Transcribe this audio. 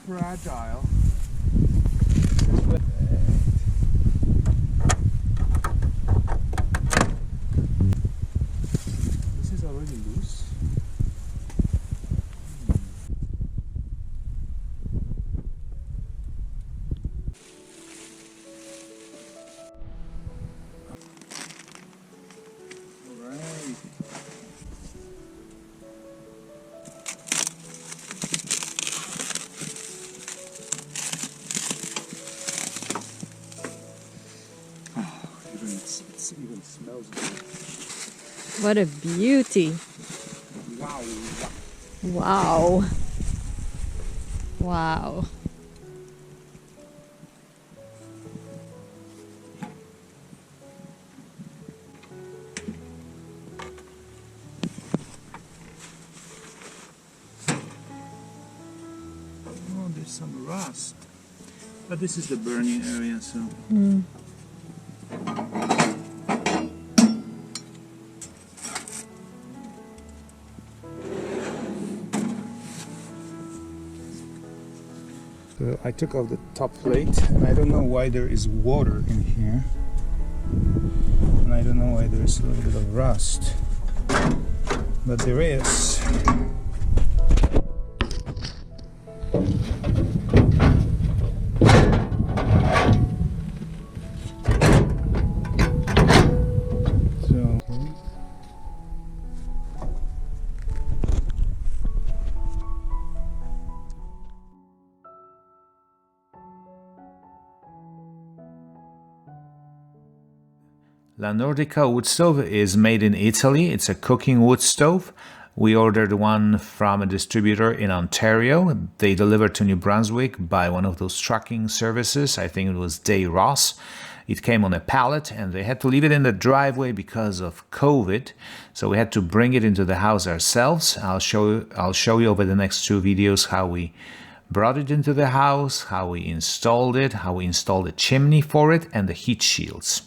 Fragile. This is already loose. It even smells good. What a beauty. Wow. Wow. Wow. Oh, there's some rust. But this is the burning area, so... So I took off the top plate, and I don't know why there is water in here. And I don't know why there's a little bit of rust. But there is. La Nordica wood stove is made in Italy. It's a cooking wood stove. We ordered one from a distributor in Ontario. They delivered to New Brunswick by one of those trucking services. I think it was Day Ross. It came on a pallet and they had to leave it in the driveway because of COVID. So we had to bring it into the house ourselves. I'll show you over the next two videos how we brought it into the house, how we installed it, how we installed a chimney for it, and the heat shields.